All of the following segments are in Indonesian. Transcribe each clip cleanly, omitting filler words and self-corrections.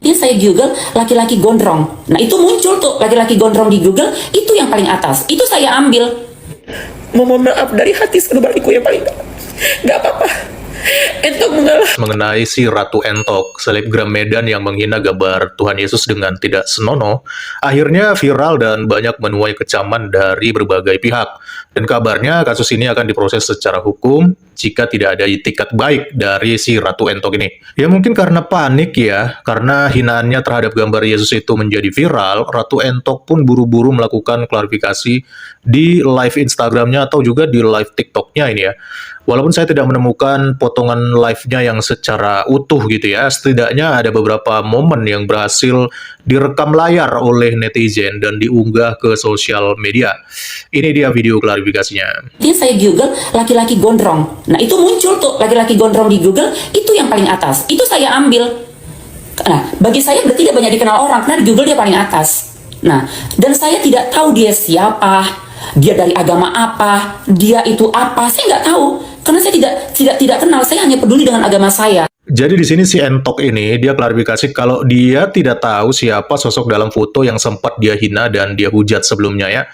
Ini saya Google laki-laki gondrong. Nah itu muncul tuh laki-laki gondrong di Google, itu yang paling atas. Itu saya ambil. Mohon maaf dari hati sebaliku yang paling dalam. Gak apa-apa. Entok mengalah. Mengenai si Ratu Entok, selebgram Medan yang menghina gambar Tuhan Yesus dengan tidak senonoh, akhirnya viral dan banyak menuai kecaman dari berbagai pihak. Dan kabarnya kasus ini akan diproses secara hukum jika tidak ada itikat baik dari si Ratu Entok ini. Ya mungkin karena panik ya, karena hinaannya terhadap gambar Yesus itu menjadi viral, Ratu Entok pun buru-buru melakukan klarifikasi di live Instagramnya atau juga di live TikToknya ini ya. Walaupun saya tidak menemukan potongan live-nya yang secara utuh gitu ya, setidaknya ada beberapa momen yang berhasil direkam layar oleh netizen dan diunggah ke sosial media. Ini dia video klarifikasinya. Ini saya Google laki-laki gondrong. Nah itu muncul tuh laki-laki gondrong di Google, itu yang paling atas. Itu saya ambil. Nah bagi saya berarti dia banyak dikenal orang, karena di Google dia paling atas. Nah dan saya tidak tahu dia siapa, dia dari agama apa, dia itu apa, saya nggak tahu. Karena saya tidak kenal, saya hanya peduli dengan agama saya. Jadi di sini si Entok ini dia klarifikasi kalau dia tidak tahu siapa sosok dalam foto yang sempat dia hina dan dia hujat sebelumnya ya.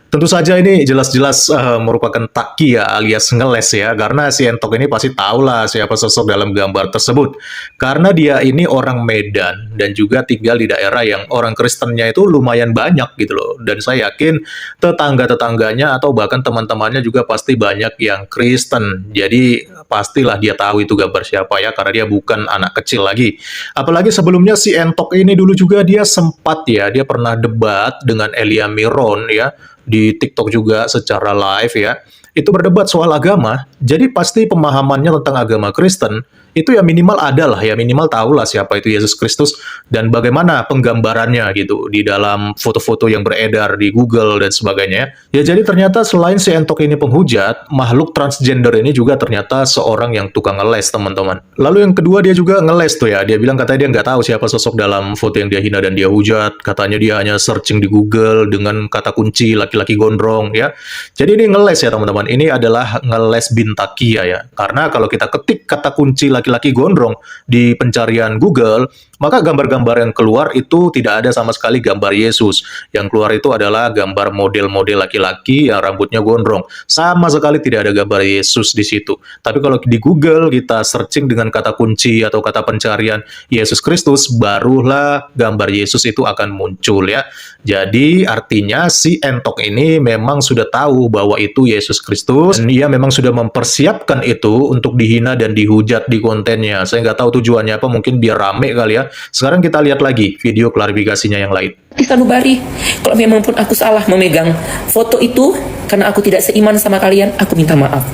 Tentu saja ini jelas-jelas merupakan taki ya alias ngeles ya, karena si Entok ini pasti tahulah siapa sosok dalam gambar tersebut. Karena dia ini orang Medan dan juga tinggal di daerah yang orang Kristennya itu lumayan banyak gitu loh. Dan saya yakin tetangga-tetangganya atau bahkan teman-temannya juga pasti banyak yang Kristen. Jadi pastilah dia tahu itu gambar siapa ya, karena dia bukan anak kecil lagi. Apalagi sebelumnya si Entok ini dulu juga dia sempat ya, dia pernah debat dengan Elia Miron ya, di TikTok juga secara live ya, itu berdebat soal agama. Jadi pasti pemahamannya tentang agama Kristen itu ya minimal adalah ya, minimal tahulah siapa itu Yesus Kristus dan bagaimana penggambarannya gitu di dalam foto-foto yang beredar di Google dan sebagainya. Ya jadi ternyata selain si Entok ini penghujat, makhluk transgender ini juga ternyata seorang yang tukang ngeles teman-teman. Lalu yang kedua dia juga ngeles tuh ya, dia bilang katanya dia nggak tahu siapa sosok dalam foto yang dia hina dan dia hujat. Katanya dia hanya searching di Google dengan kata kunci laki-laki gondrong ya. Jadi ini ngeles ya teman-teman, ini adalah ngeles bintakia ya. Karena kalau kita ketik kata kunci laki-laki gondrong di pencarian Google, maka gambar-gambar yang keluar itu tidak ada sama sekali gambar Yesus. Yang keluar itu adalah gambar model-model laki-laki yang rambutnya gondrong. Sama sekali tidak ada gambar Yesus di situ. Tapi kalau di Google kita searching dengan kata kunci atau kata pencarian Yesus Kristus, barulah gambar Yesus itu akan muncul ya. Jadi artinya si Entok ini memang sudah tahu bahwa itu Yesus Kristus, dan ia memang sudah mempersiapkan itu untuk dihina dan dihujat di kontennya. Saya nggak tahu tujuannya apa, mungkin biar rame kali ya. Sekarang kita lihat lagi video klarifikasinya yang lain. Sanubari, kalau memang pun aku salah memegang foto itu, karena aku tidak seiman sama kalian, aku minta maaf.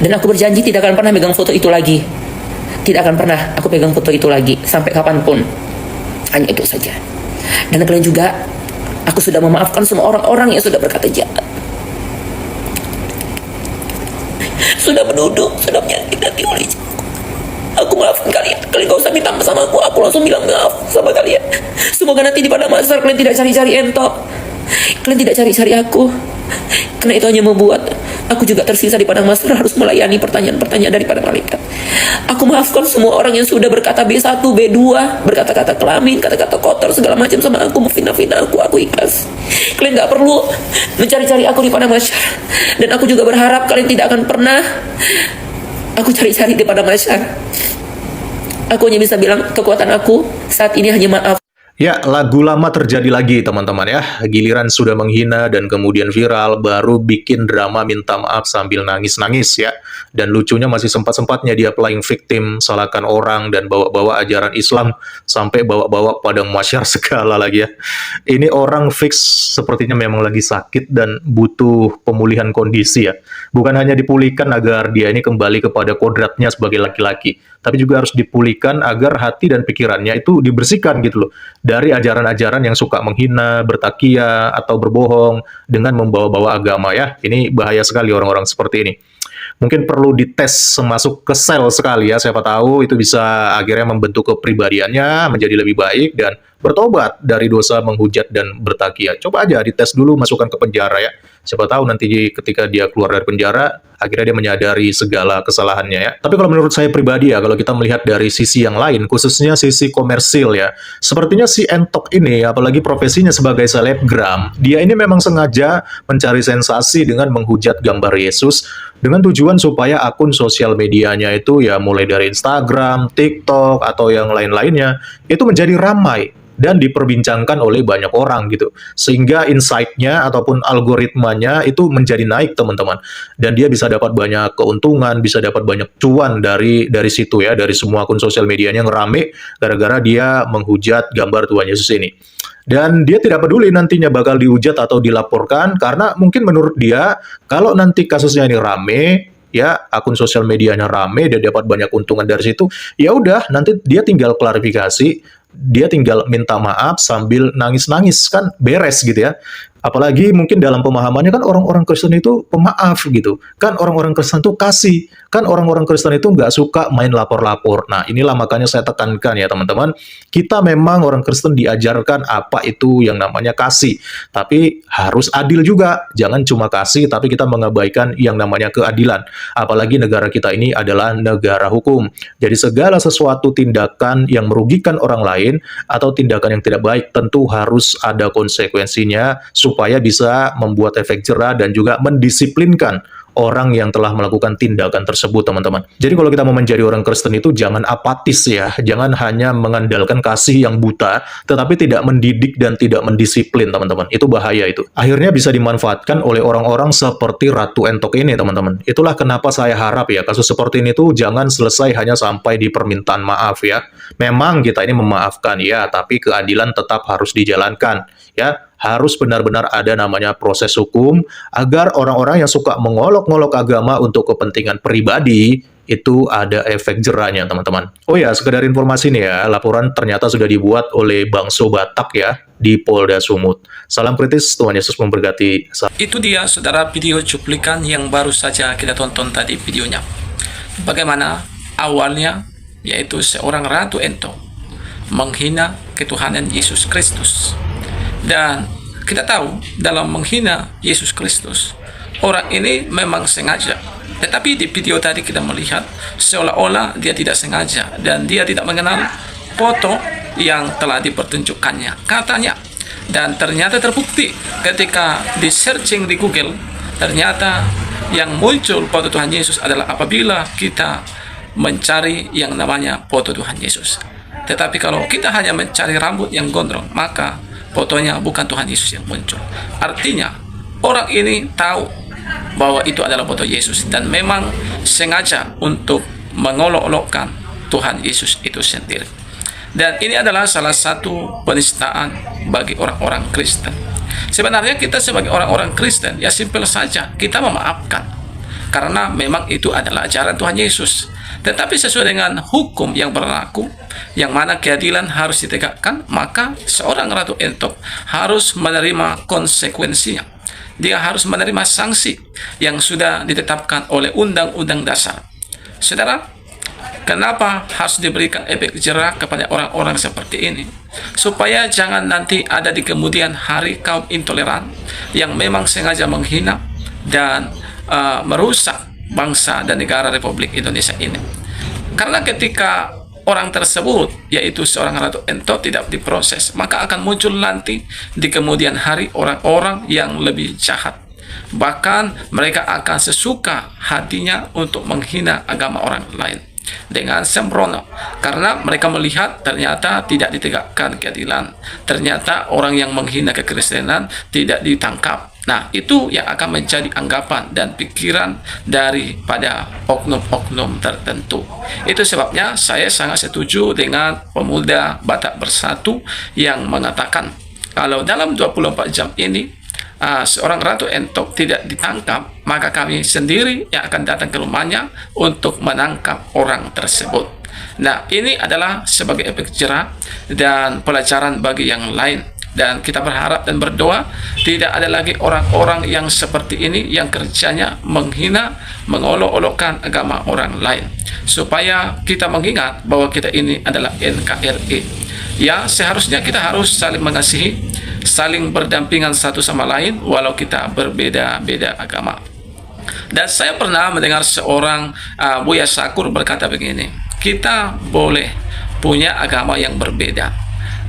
Dan aku berjanji tidak akan pernah megang foto itu lagi. Tidak akan pernah aku pegang foto itu lagi, sampai kapanpun. Hanya itu saja. Dan kalian juga, aku sudah memaafkan semua orang-orang yang sudah berkata jahat. Sudah menuduh, sudah menyakiti oleh aku maafkan kalian. Kalian gak usah minta sama aku langsung bilang maaf sama kalian. Semoga nanti di pada masa kalian tidak cari-cari Entok, kalian tidak cari-cari aku, karena itu hanya membuat aku juga tersisa di padang mahsyar harus melayani pertanyaan-pertanyaan daripada malaikat. Aku maafkan semua orang yang sudah berkata B1, B2, berkata-kata kelamin, kata-kata kotor, segala macam sama aku, memfitnah-fitnah aku ikhlas. Kalian gak perlu mencari-cari aku di padang mahsyar. Dan aku juga berharap kalian tidak akan pernah aku cari-cari di padang mahsyar. Aku hanya bisa bilang kekuatan aku saat ini hanya maaf. Ya, lagu lama terjadi lagi teman-teman ya. Giliran sudah menghina dan kemudian viral, baru bikin drama minta maaf sambil nangis-nangis ya. Dan lucunya masih sempat-sempatnya dia playing victim, salahkan orang, dan bawa-bawa ajaran Islam, sampai bawa-bawa padang mahsyar segala lagi ya. Ini orang fix sepertinya memang lagi sakit dan butuh pemulihan kondisi ya. Bukan hanya dipulihkan agar dia ini kembali kepada kodratnya sebagai laki-laki, tapi juga harus dipulihkan agar hati dan pikirannya itu dibersihkan gitu loh, dari ajaran-ajaran yang suka menghina, bertakia, atau berbohong dengan membawa-bawa agama ya. Ini bahaya sekali orang-orang seperti ini. Mungkin perlu dites masuk ke sel sekali ya, siapa tahu itu bisa akhirnya membentuk kepribadiannya menjadi lebih baik dan bertobat dari dosa menghujat dan bertakia. Coba aja dites dulu, masukkan ke penjara ya. Siapa tahu nanti ketika dia keluar dari penjara, akhirnya dia menyadari segala kesalahannya ya. Tapi kalau menurut saya pribadi ya, kalau kita melihat dari sisi yang lain, khususnya sisi komersil ya, sepertinya si Entok ini, apalagi profesinya sebagai selebgram, dia ini memang sengaja mencari sensasi dengan menghujat gambar Yesus, dengan tujuan supaya akun sosial medianya itu ya mulai dari Instagram, TikTok, atau yang lain-lainnya, itu menjadi ramai dan diperbincangkan oleh banyak orang gitu. Sehingga insight-nya ataupun algoritmanya itu menjadi naik, teman-teman. Dan dia bisa dapat banyak keuntungan, bisa dapat banyak cuan dari situ ya, dari semua akun sosial medianya yang rame gara-gara dia menghujat gambar Tuhan Yesus ini. Dan dia tidak peduli nantinya bakal dihujat atau dilaporkan, karena mungkin menurut dia kalau nanti kasusnya ini rame, ya akun sosial medianya rame, dia dapat banyak keuntungan dari situ, ya udah nanti dia tinggal klarifikasi, dia tinggal minta maaf sambil nangis-nangis, kan beres gitu ya. Apalagi mungkin dalam pemahamannya kan orang-orang Kristen itu pemaaf gitu. Kan orang-orang Kristen itu kasih. Kan orang-orang Kristen itu nggak suka main lapor-lapor. Nah inilah makanya saya tekankan ya teman-teman. Kita memang orang Kristen diajarkan apa itu yang namanya kasih. Tapi harus adil juga. Jangan cuma kasih tapi kita mengabaikan yang namanya keadilan. Apalagi negara kita ini adalah negara hukum. Jadi segala sesuatu tindakan yang merugikan orang lain atau tindakan yang tidak baik tentu harus ada konsekuensinya supaya bisa membuat efek jera dan juga mendisiplinkan orang yang telah melakukan tindakan tersebut, teman-teman. Jadi kalau kita mau menjadi orang Kristen itu jangan apatis ya, jangan hanya mengandalkan kasih yang buta, tetapi tidak mendidik dan tidak mendisiplin, teman-teman. Itu bahaya itu. Akhirnya bisa dimanfaatkan oleh orang-orang seperti Ratu Entok ini, teman-teman. Itulah kenapa saya harap ya, kasus seperti ini tuh jangan selesai hanya sampai di permintaan maaf ya. Memang kita ini memaafkan ya, tapi keadilan tetap harus dijalankan ya. Harus benar-benar ada namanya proses hukum agar orang-orang yang suka mengolok-ngolok agama untuk kepentingan pribadi itu ada efek jerahnya, teman-teman. Oh ya, sekedar informasi nih ya, laporan ternyata sudah dibuat oleh Bangso Batak ya di Polda Sumut. Salam kritis, Tuhan Yesus memberkati. Itu dia saudara video cuplikan yang baru saja kita tonton tadi videonya. Bagaimana awalnya yaitu seorang Ratu Entok menghina ketuhanan Yesus Kristus. Dan kita tahu dalam menghina Yesus Kristus, orang ini memang sengaja. Tetapi di video tadi kita melihat seolah-olah dia tidak sengaja dan dia tidak mengenal foto yang telah dipertunjukkannya, katanya. Dan ternyata terbukti ketika di searching di Google, ternyata yang muncul foto Tuhan Yesus adalah apabila kita mencari yang namanya foto Tuhan Yesus. Tetapi kalau kita hanya mencari rambut yang gondrong, maka fotonya bukan Tuhan Yesus yang muncul. Artinya orang ini tahu bahwa itu adalah foto Yesus dan memang sengaja untuk mengolok-olokkan Tuhan Yesus itu sendiri. Dan ini adalah salah satu penistaan bagi orang-orang Kristen. Sebenarnya kita sebagai orang-orang Kristen ya simpel saja, kita memaafkan karena memang itu adalah ajaran Tuhan Yesus. Tetapi sesuai dengan hukum yang berlaku, yang mana keadilan harus ditegakkan, maka seorang Ratu Entok harus menerima konsekuensinya. Dia harus menerima sanksi yang sudah ditetapkan oleh Undang-Undang Dasar. Saudara, kenapa harus diberikan efek jerah kepada orang-orang seperti ini? Supaya jangan nanti ada di kemudian hari kaum intoleran yang memang sengaja menghina dan merusak bangsa dan negara Republik Indonesia ini. Karena ketika orang tersebut, yaitu seorang Ratu Entok, tidak diproses, maka akan muncul nanti di kemudian hari orang-orang yang lebih jahat. Bahkan mereka akan sesuka hatinya untuk menghina agama orang lain dengan sembrono, karena mereka melihat ternyata tidak ditegakkan keadilan, ternyata orang yang menghina kekristenan tidak ditangkap. Nah, itu yang akan menjadi anggapan dan pikiran daripada oknum-oknum tertentu. Itu sebabnya saya sangat setuju dengan pemuda Batak Bersatu yang mengatakan kalau dalam 24 jam ini seorang Ratu Entok tidak ditangkap, maka kami sendiri yang akan datang ke rumahnya untuk menangkap orang tersebut. Nah, ini adalah sebagai efek jerah dan pelajaran bagi yang lain. Dan kita berharap dan berdoa tidak ada lagi orang-orang yang seperti ini yang kerjanya menghina, mengolok-olokkan agama orang lain. Supaya kita mengingat bahwa kita ini adalah NKRI. Ya, seharusnya kita harus saling mengasihi, saling berdampingan satu sama lain walau kita berbeda-beda agama. Dan saya pernah mendengar seorang Buya Syakur berkata begini, kita boleh punya agama yang berbeda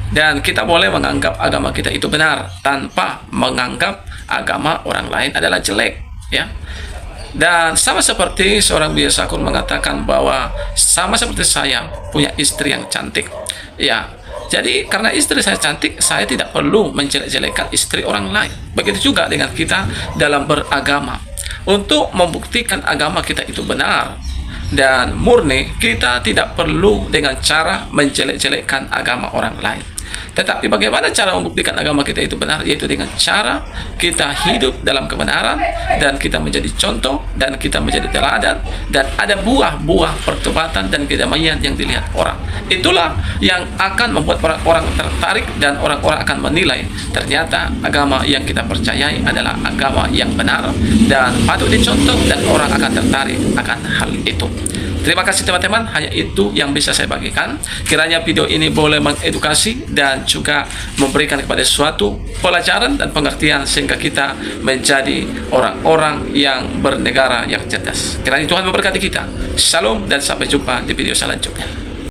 dan kita boleh menganggap agama kita itu benar tanpa menganggap agama orang lain adalah jelek, ya. Dan sama seperti seorang Buya Syakur mengatakan bahwa sama seperti saya punya istri yang cantik, ya. Jadi karena istri saya cantik, saya tidak perlu menjelek-jelekan istri orang lain. Begitu juga dengan kita dalam beragama. Untuk membuktikan agama kita itu benar dan murni, kita tidak perlu dengan cara menjelek-jelekkan agama orang lain. Tetapi bagaimana cara membuktikan agama kita itu benar? Yaitu dengan cara kita hidup dalam kebenaran dan kita menjadi contoh dan kita menjadi teladan dan ada buah-buah pertobatan dan kedamaian yang dilihat orang. Itulah yang akan membuat orang-orang tertarik dan orang-orang akan menilai ternyata agama yang kita percayai adalah agama yang benar dan patut dicontoh dan orang akan tertarik akan hal itu. Terima kasih teman-teman, hanya itu yang bisa saya bagikan. Kiranya video ini boleh mengedukasi dan juga memberikan kepada suatu pelajaran dan pengertian sehingga kita menjadi orang-orang yang bernegara yang cerdas. Kiranya Tuhan memberkati kita. Shalom dan sampai jumpa di video selanjutnya.